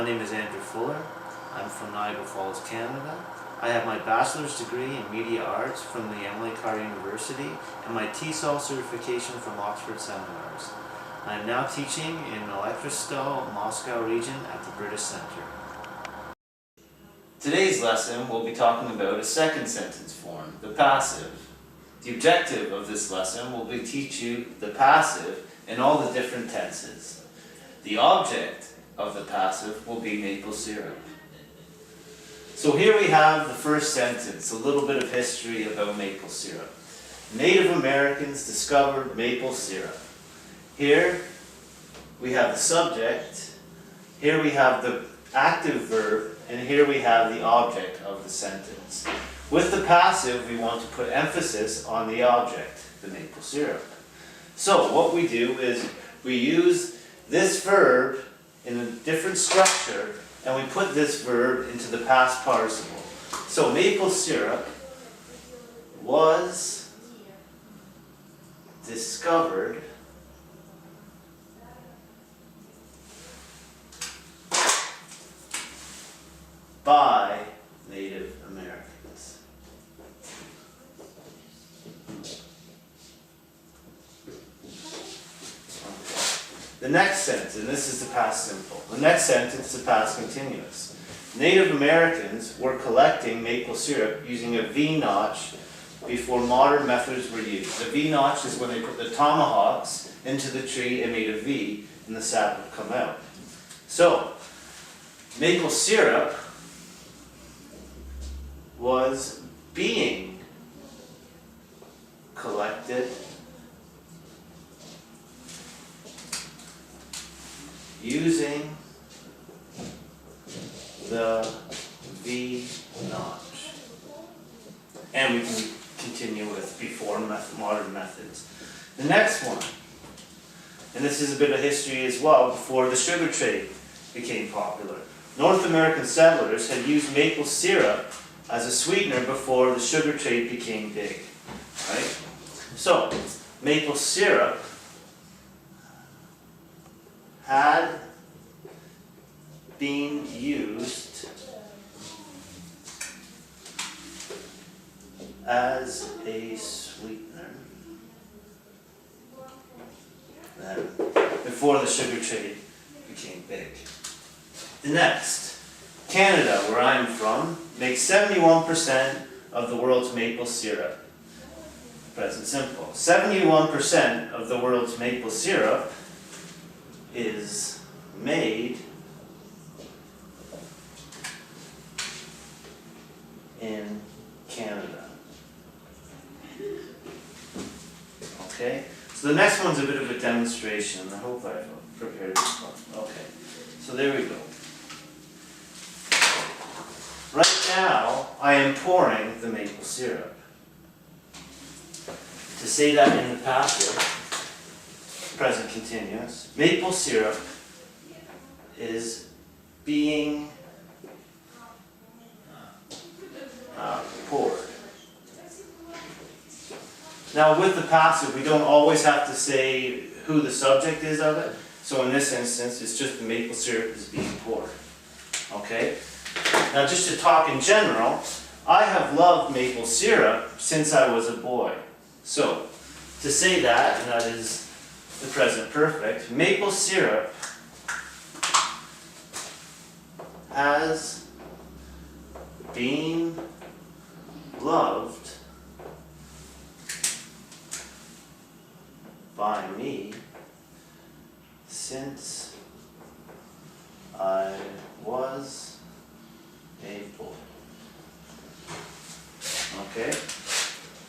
My name is Andrew Fuller. I'm from Niagara Falls, Canada. I have my bachelor's degree in media arts from the Emily Carr University and my TESOL certification from Oxford Seminars. I am now teaching in Electrostall, Moscow region at the British Center. Today's lesson we'll be talking about a second sentence form, the passive. The objective of this lesson will be to teach you the passive in all the different tenses. The object of the passive will be maple syrup. So here we have the first sentence, a little bit of history about maple syrup. Native Americans discovered maple syrup. Here we have the subject, here we have the active verb, and here we have the object of the sentence. With the passive, we want to put emphasis on the object, the maple syrup. So what we do is we use this verb in a different structure, and we put this verb into the past participle. So maple syrup was discovered by Native Americans. The next sentence, and this is the past simple. The next sentence is the past continuous. Native Americans were collecting maple syrup using a V-notch before modern methods were used. The V-notch is when they put the tomahawks into the tree and made a V, and the sap would come out. So, maple syrup was being collected using the V-notch. And we can continue with before modern methods. The next one, and this is a bit of history as well, before the sugar trade became popular. North American settlers had used maple syrup as a sweetener before the sugar trade became big. Right? So, maple syrup had been used as a sweetener then, before the sugar trade became big. The next, Canada, where I'm from, makes 71% of the world's maple syrup. Present simple. 71% of the world's maple syrup is made in Canada. Okay? So the next one's a bit of a demonstration. I hope I've prepared this one. Okay. So there we go. Right now, I am pouring the maple syrup. To say that in the passive, present continuous, maple syrup is being poured. Now with the passive, we don't always have to say who the subject is of it. So in this instance, it's just the maple syrup is being poured. Okay? Now just to talk in general, I have loved maple syrup since I was a boy. So, to say that, and that is the present perfect, maple syrup has been loved by me since I was a boy. Okay?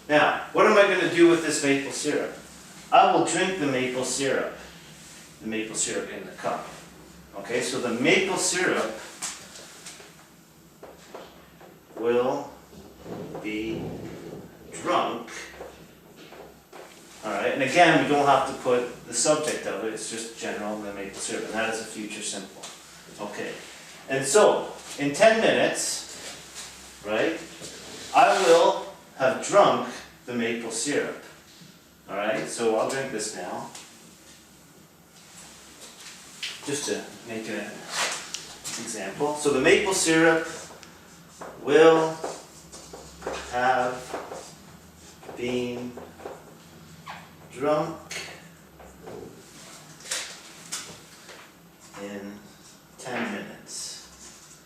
Now, what am I going to do with this maple syrup? I will drink the maple syrup in the cup. Okay, so the maple syrup will be drunk. Alright, and again, we don't have to put the subject of it, it's just general, the maple syrup, and that is a future simple. Okay, and so, in 10 minutes, right, I will have drunk the maple syrup. Alright, so I'll drink this now. Just to make it example. So the maple syrup will have been drunk in 10 minutes.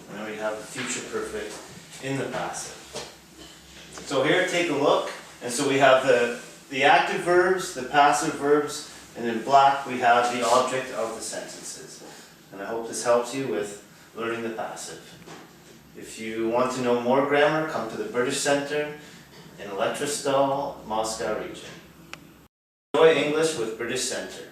And then we have the future perfect in the passive. So here, take a look. And so we have the active verbs, the passive verbs, and in black we have the object of the sentences. And I hope this helps you with learning the passive. If you want to know more grammar, come to the British Center in Electrostall, Moscow region. Enjoy English with British Center.